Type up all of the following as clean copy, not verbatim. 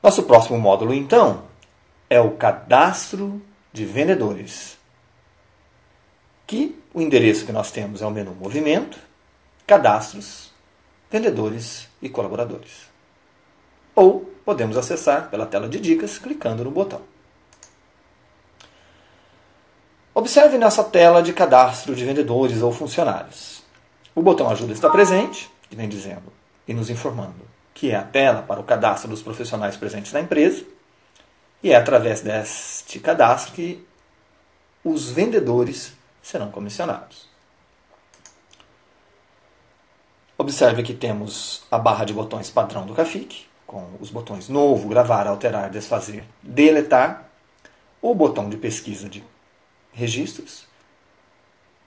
Nosso próximo módulo, então, é o cadastro de vendedores. Que o endereço que nós temos é o menu Movimento, Cadastros, Vendedores e Colaboradores. Ou podemos acessar pela tela de dicas clicando no botão. Observe nessa tela de cadastro de vendedores ou funcionários. O botão Ajuda está presente, que vem dizendo e nos informando que é a tela para o cadastro dos profissionais presentes na empresa, e é através deste cadastro que os vendedores serão comissionados. Observe que temos a barra de botões padrão do Cafic, com os botões Novo, Gravar, Alterar, Desfazer, Deletar, o botão de pesquisa de registros,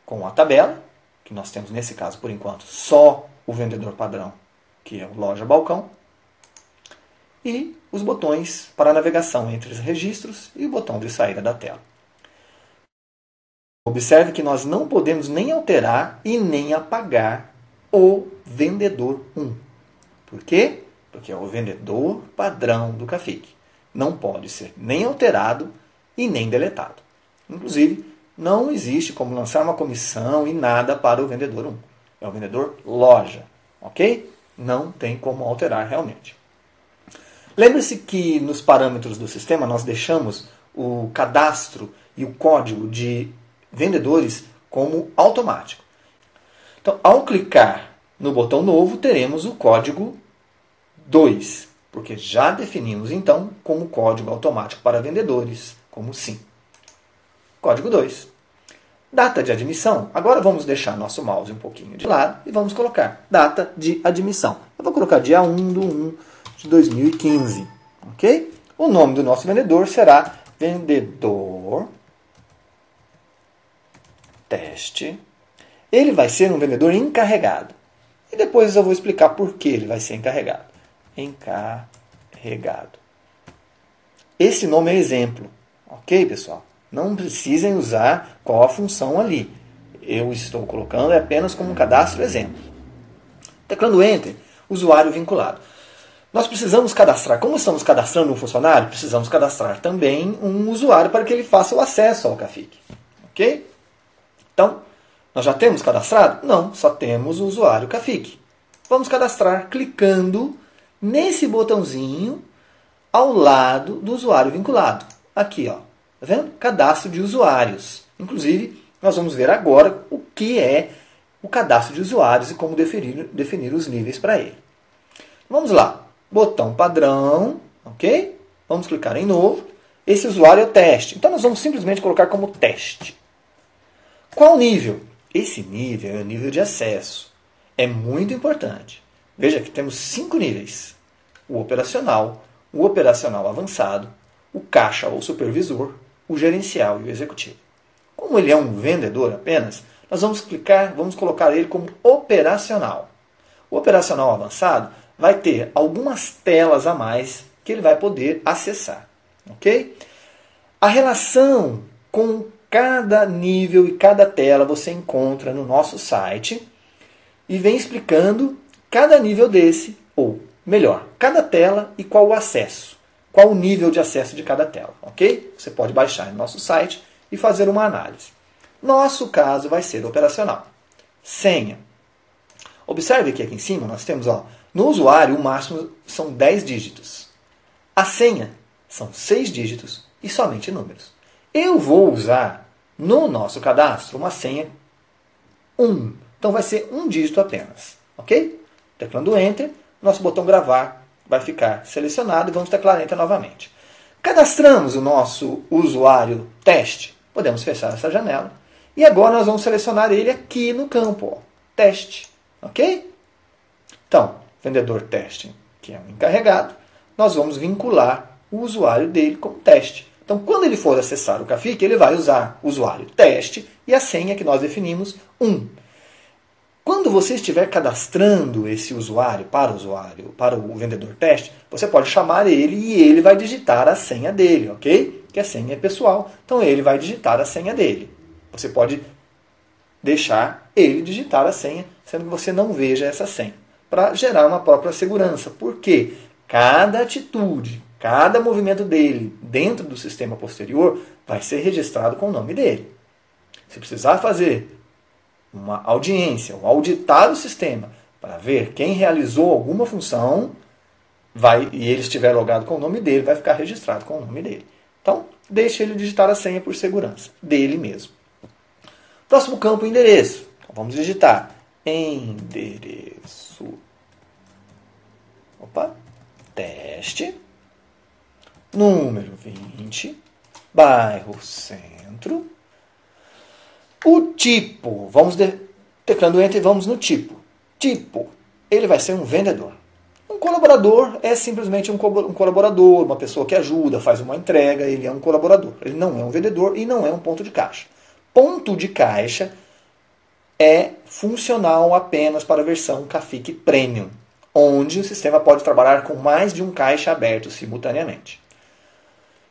com a tabela, que nós temos nesse caso, por enquanto, só o vendedor padrão, que é o Loja Balcão, e os botões para a navegação entre os registros e o botão de saída da tela. Observe que nós não podemos nem alterar e nem apagar o vendedor 1. Por quê? Porque é o vendedor padrão do Cafic. Não pode ser nem alterado e nem deletado. Inclusive, não existe como lançar uma comissão e nada para o vendedor 1. É o vendedor loja. Ok? Não tem como alterar realmente. Lembre-se que nos parâmetros do sistema nós deixamos o cadastro e o código de vendedores como automático. Então, ao clicar no botão novo, teremos o código 2, porque já definimos então como código automático para vendedores, como sim. Código 2. Data de admissão. Agora vamos deixar nosso mouse um pouquinho de lado e vamos colocar data de admissão. Eu vou colocar dia 1/1/2015. Ok? O nome do nosso vendedor será Vendedor Teste. Ele vai ser um vendedor encarregado. E depois eu vou explicar por que ele vai ser encarregado. Encarregado. Esse nome é exemplo. Ok, pessoal? Não precisem usar qual a função ali. Eu estou colocando apenas como um cadastro exemplo. Teclando Enter, usuário vinculado. Nós precisamos cadastrar, como estamos cadastrando um funcionário, precisamos cadastrar também um usuário para que ele faça o acesso ao Cafic. Ok? Então, nós já temos cadastrado? Não, só temos o usuário Cafic. Vamos cadastrar clicando nesse botãozinho ao lado do usuário vinculado. Aqui, ó. Tá vendo? Cadastro de usuários. Inclusive, nós vamos ver agora o que é o cadastro de usuários e como definir os níveis para ele. Vamos lá. Botão padrão, ok? Vamos clicar em novo. Esse usuário é o teste. Então, nós vamos simplesmente colocar como teste. Qual nível? Esse nível é o nível de acesso. É muito importante. Veja que temos 5 níveis. O operacional avançado, o caixa ou supervisor, o gerencial e o executivo. Como ele é um vendedor apenas, nós vamos colocar ele como operacional. O operacional avançado vai ter algumas telas a mais que ele vai poder acessar. Ok? A relação com cada nível e cada tela você encontra no nosso site e vem explicando cada nível desse, ou melhor, cada tela e qual o acesso. Qual o nível de acesso de cada tela, ok? Você pode baixar no nosso site e fazer uma análise. Nosso caso vai ser operacional. Senha. Observe que aqui em cima nós temos, no usuário, o máximo são 10 dígitos. A senha são 6 dígitos e somente números. Eu vou usar no nosso cadastro uma senha 1. Então vai ser um dígito apenas, ok? Teclando Enter, nosso botão gravar vai ficar selecionado e vamos teclar Enter novamente. Cadastramos o nosso usuário teste. Podemos fechar essa janela. E agora nós vamos selecionar ele aqui no campo. Teste. Ok? Então, vendedor teste, que é um encarregado, nós vamos vincular o usuário dele como teste. Então, quando ele for acessar o Cafic, ele vai usar o usuário teste e a senha que nós definimos 1. Quando você estiver cadastrando esse usuário, para o vendedor teste, você pode chamar ele e ele vai digitar a senha dele, ok? Que a senha é pessoal, então ele vai digitar a senha dele. Você pode deixar ele digitar a senha, sendo que você não veja essa senha, para gerar uma própria segurança. Porque cada atitude, cada movimento dele dentro do sistema posterior vai ser registrado com o nome dele. Se precisar fazer uma audiência ou auditar o sistema para ver quem realizou alguma função, e ele estiver logado com o nome dele, vai ficar registrado com o nome dele. Então, deixe ele digitar a senha por segurança dele mesmo. Próximo campo, endereço. Então, vamos digitar endereço. Teste. Número 20. Bairro Centro. O tipo. Teclando Enter, vamos no tipo. Tipo. Ele vai ser um vendedor. Um colaborador é simplesmente um colaborador, uma pessoa que ajuda, faz uma entrega, ele é um colaborador. Ele não é um vendedor e não é um ponto de caixa. Ponto de caixa é funcional apenas para a versão Cafic Premium, onde o sistema pode trabalhar com mais de um caixa aberto simultaneamente.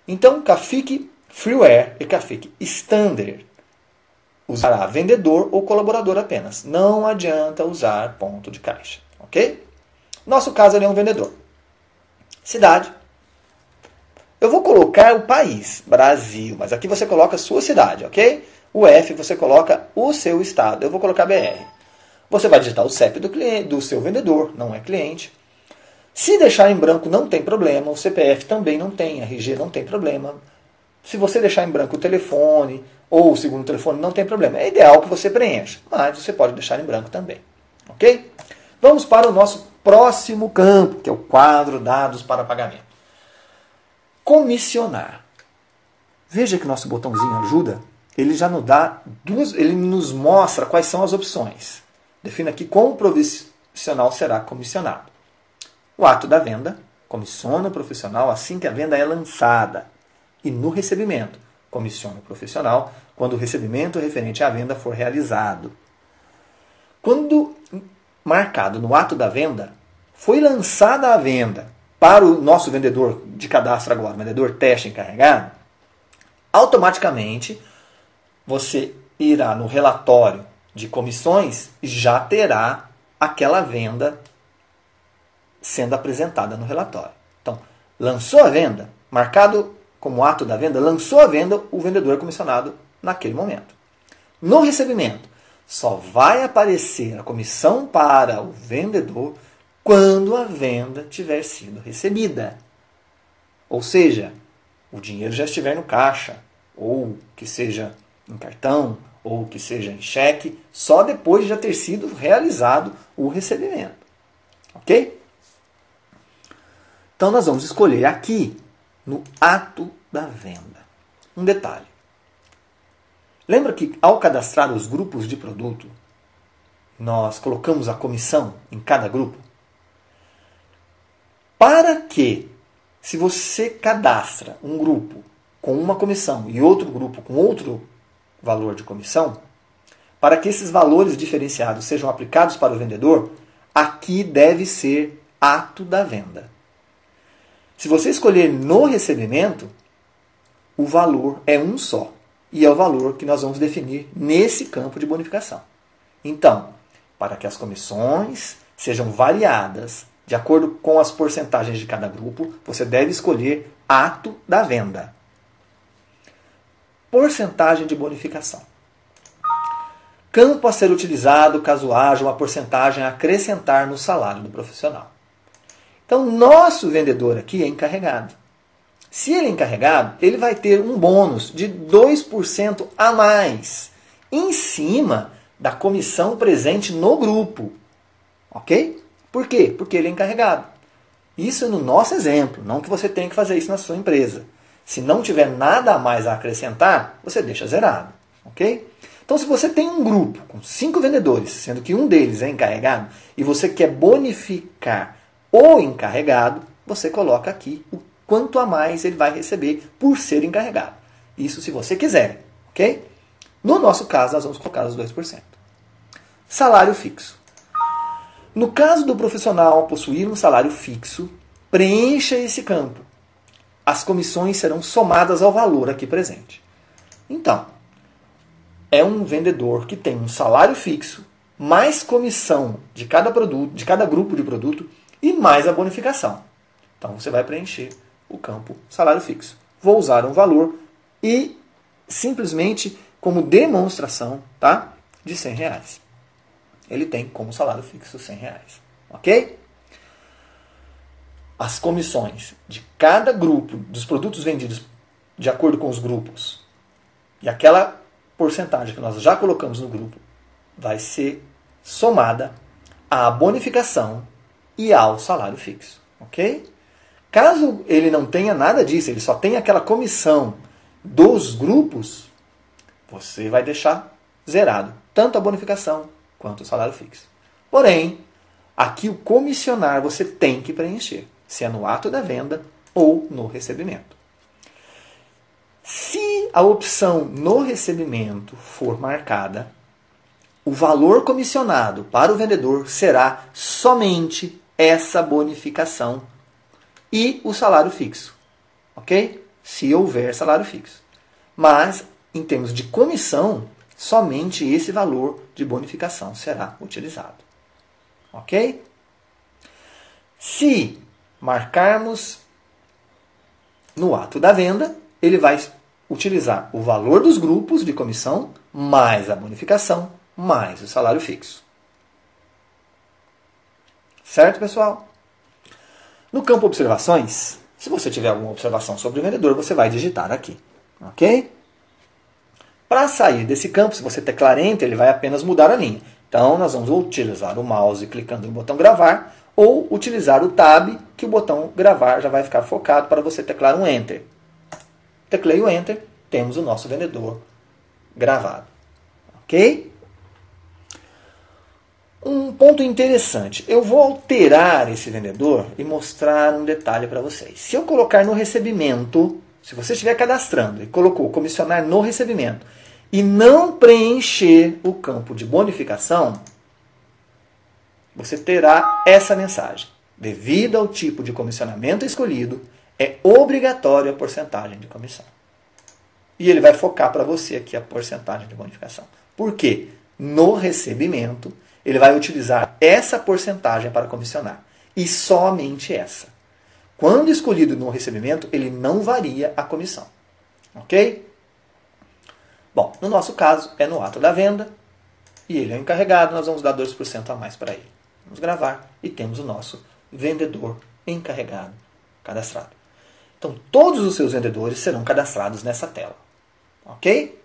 Então, Cafic Freeware e Cafic Standard usará vendedor ou colaborador apenas. Não adianta usar ponto de caixa, ok? Nosso caso, ele é um vendedor. Cidade. Eu vou colocar o país, Brasil, mas aqui você coloca a sua cidade, ok? O F você coloca o seu estado. Eu vou colocar BR. Você vai digitar o CEP do seu vendedor, não é cliente. Se deixar em branco não tem problema, o CPF também não tem, RG não tem problema. Se você deixar em branco o telefone ou o segundo telefone, não tem problema. É ideal que você preencha, mas você pode deixar em branco também, ok? Vamos para o nosso próximo campo, que é o quadro dados para pagamento. Comissionar. Veja que nosso botãozinho ajuda, ele já nos mostra quais são as opções. Defina aqui como o profissional será comissionado. O ato da venda, comissiona o profissional assim que a venda é lançada. E no recebimento, comissiona o profissional quando o recebimento referente à venda for realizado. Quando marcado no ato da venda, foi lançada a venda para o nosso vendedor de cadastro agora, vendedor teste encarregado, automaticamente você irá no relatório de comissões e já terá aquela venda sendo apresentada no relatório. Então, lançou a venda, marcado como ato da venda, lançou a venda, o vendedor é comissionado naquele momento. No recebimento, só vai aparecer a comissão para o vendedor quando a venda tiver sido recebida. Ou seja, o dinheiro já estiver no caixa, ou que seja em cartão, ou que seja em cheque, só depois de já ter sido realizado o recebimento. Ok? Então nós vamos escolher aqui, no ato da venda. Um detalhe. Lembra que ao cadastrar os grupos de produto, nós colocamos a comissão em cada grupo? Para que, se você cadastra um grupo com uma comissão e outro grupo com outro valor de comissão, para que esses valores diferenciados sejam aplicados para o vendedor, aqui deve ser ato da venda. Se você escolher no recebimento, o valor é um só. E é o valor que nós vamos definir nesse campo de bonificação. Então, para que as comissões sejam variadas de acordo com as porcentagens de cada grupo, você deve escolher ato da venda. Porcentagem de bonificação. Campo a ser utilizado caso haja uma porcentagem a acrescentar no salário do profissional. Então, nosso vendedor aqui é encarregado. Se ele é encarregado, ele vai ter um bônus de 2% a mais em cima da comissão presente no grupo. Ok? Por quê? Porque ele é encarregado. Isso no nosso exemplo, não que você tenha que fazer isso na sua empresa. Se não tiver nada a mais a acrescentar, você deixa zerado. Ok? Então, se você tem um grupo com 5 vendedores, sendo que um deles é encarregado, e você quer bonificar o encarregado, você coloca aqui o quanto a mais ele vai receber por ser encarregado. Isso se você quiser, ok? No nosso caso, nós vamos colocar os 2%. Salário fixo. No caso do profissional possuir um salário fixo, preencha esse campo. As comissões serão somadas ao valor aqui presente. Então, é um vendedor que tem um salário fixo, mais comissão de cada produto, de cada grupo de produto, e mais a bonificação. Então, você vai preencher o campo salário fixo. Vou usar um valor e simplesmente como demonstração, tá, de R$100. Ele tem como salário fixo R$100. Ok? As comissões de cada grupo dos produtos vendidos de acordo com os grupos e aquela porcentagem que nós já colocamos no grupo vai ser somada à bonificação e ao salário fixo. Ok? Caso ele não tenha nada disso, ele só tenha aquela comissão dos grupos, você vai deixar zerado tanto a bonificação quanto o salário fixo. Porém, aqui o comissionar você tem que preencher, se é no ato da venda ou no recebimento. Se a opção no recebimento for marcada, o valor comissionado para o vendedor será somente essa bonificação e o salário fixo. Ok? Se houver salário fixo. Mas, em termos de comissão, somente esse valor de bonificação será utilizado. Ok? Se marcarmos no ato da venda, ele vai utilizar o valor dos grupos de comissão, mais a bonificação, mais o salário fixo. Certo, pessoal? No campo observações, se você tiver alguma observação sobre o vendedor, você vai digitar aqui. Ok? Para sair desse campo, se você teclar Enter, ele vai apenas mudar a linha. Então, nós vamos utilizar o mouse clicando no botão gravar ou utilizar o Tab, que o botão gravar já vai ficar focado para você teclar um Enter. Teclei o Enter, temos o nosso vendedor gravado. Ok? Um ponto interessante, eu vou alterar esse vendedor e mostrar um detalhe para vocês. Se eu colocar no recebimento, se você estiver cadastrando e colocou comissionar no recebimento e não preencher o campo de bonificação, você terá essa mensagem. Devido ao tipo de comissionamento escolhido, é obrigatório a porcentagem de comissão. E ele vai focar para você aqui a porcentagem de bonificação. Por quê? No recebimento, ele vai utilizar essa porcentagem para comissionar. E somente essa. Quando escolhido no recebimento, ele não varia a comissão. Ok? Bom, no nosso caso, é no ato da venda. E ele é o encarregado, nós vamos dar 2% a mais para ele. Vamos gravar e temos o nosso vendedor encarregado cadastrado. Então, todos os seus vendedores serão cadastrados nessa tela. Ok?